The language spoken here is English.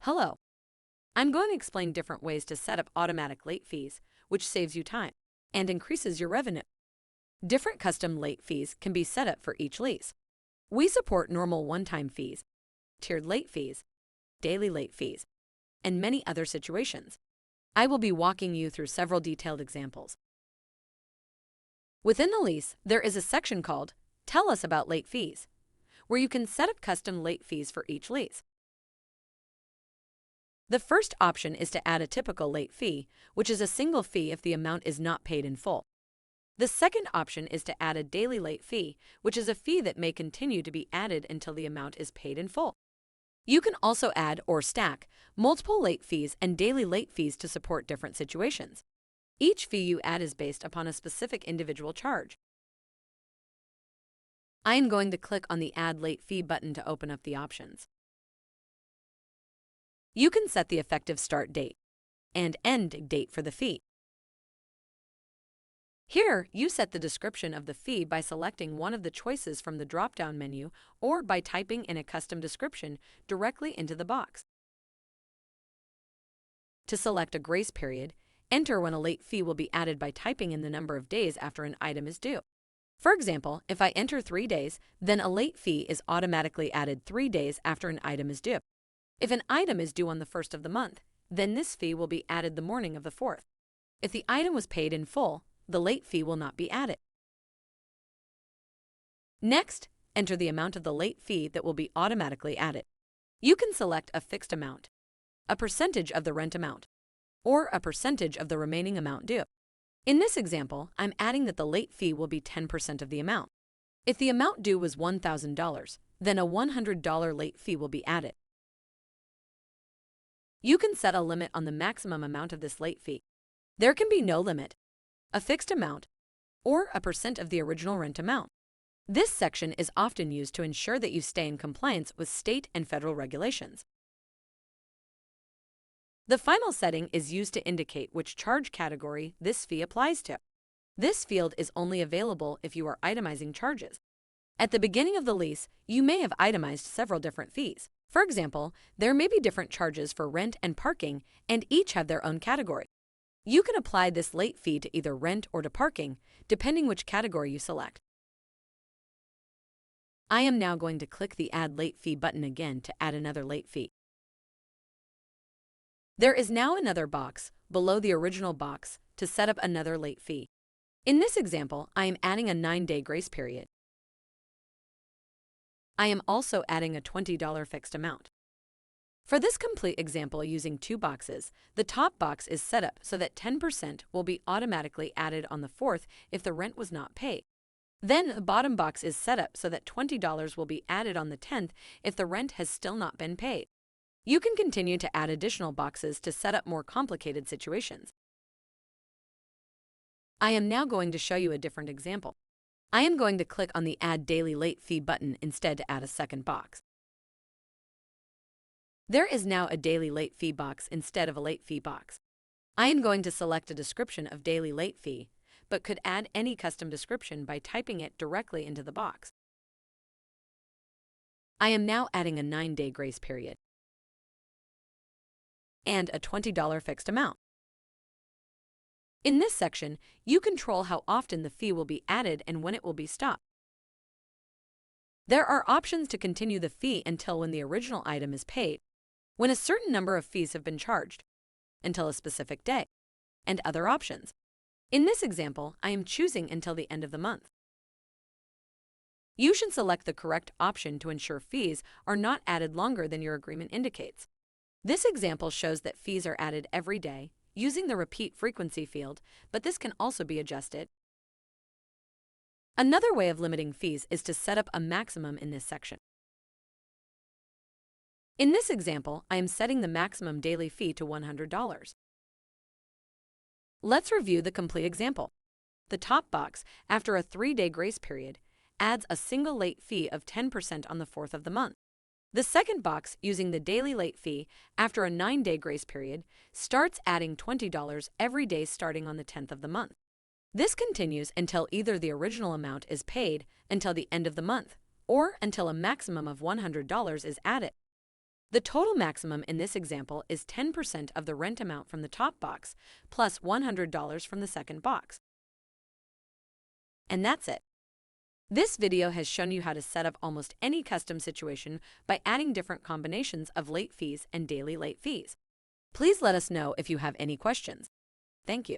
Hello. I'm going to explain different ways to set up automatic late fees, which saves you time and increases your revenue. Different custom late fees can be set up for each lease. We support normal one-time fees, tiered late fees, daily late fees, and many other situations. I will be walking you through several detailed examples. Within the lease, there is a section called Tell Us About Late Fees, where you can set up custom late fees for each lease. The first option is to add a typical late fee, which is a single fee if the amount is not paid in full. The second option is to add a daily late fee, which is a fee that may continue to be added until the amount is paid in full. You can also add or stack multiple late fees and daily late fees to support different situations. Each fee you add is based upon a specific individual charge. I am going to click on the Add Late Fee button to open up the options. You can set the effective start date and end date for the fee. Here, you set the description of the fee by selecting one of the choices from the drop-down menu or by typing in a custom description directly into the box. To select a grace period, enter when a late fee will be added by typing in the number of days after an item is due. For example, if I enter 3 days, then a late fee is automatically added 3 days after an item is due. If an item is due on the 1st of the month, then this fee will be added the morning of the 4th. If the item was paid in full, the late fee will not be added. Next, enter the amount of the late fee that will be automatically added. You can select a fixed amount, a percentage of the rent amount, or a percentage of the remaining amount due. In this example, I'm adding that the late fee will be 10% of the amount. If the amount due was $1,000, then a $100 late fee will be added. You can set a limit on the maximum amount of this late fee. There can be no limit, a fixed amount, or a percent of the original rent amount. This section is often used to ensure that you stay in compliance with state and federal regulations. The final setting is used to indicate which charge category this fee applies to. This field is only available if you are itemizing charges. At the beginning of the lease, you may have itemized several different fees. For example, there may be different charges for rent and parking, and each have their own category. You can apply this late fee to either rent or to parking, depending which category you select. I am now going to click the Add Late Fee button again to add another late fee. There is now another box below the original box to set up another late fee. In this example, I am adding a 9-day grace period. I am also adding a $20 fixed amount. For this complete example using 2 boxes, the top box is set up so that 10% will be automatically added on the 4th if the rent was not paid. Then the bottom box is set up so that $20 will be added on the 10th if the rent has still not been paid. You can continue to add additional boxes to set up more complicated situations. I am now going to show you a different example. I am going to click on the Add Daily Late Fee button instead to add a second box. There is now a daily late fee box instead of a late fee box. I am going to select a description of daily late fee, but could add any custom description by typing it directly into the box. I am now adding a 9-day grace period and a $20 fixed amount. In this section, you control how often the fee will be added and when it will be stopped. There are options to continue the fee until when the original item is paid, when a certain number of fees have been charged, until a specific day, and other options. In this example, I am choosing until the end of the month. You should select the correct option to ensure fees are not added longer than your agreement indicates. This example shows that fees are added every day using the repeat frequency field, but this can also be adjusted. Another way of limiting fees is to set up a maximum in this section. In this example, I am setting the maximum daily fee to $100. Let's review the complete example. The top box, after a 3-day grace period, adds a single late fee of 10% on the 4th of the month. The second box, using the daily late fee, after a 9-day grace period, starts adding $20 every day starting on the 10th of the month. This continues until either the original amount is paid until the end of the month, or until a maximum of $100 is added. The total maximum in this example is 10% of the rent amount from the top box plus $100 from the second box. And that's it. This video has shown you how to set up almost any custom situation by adding different combinations of late fees and daily late fees. Please let us know if you have any questions. Thank you.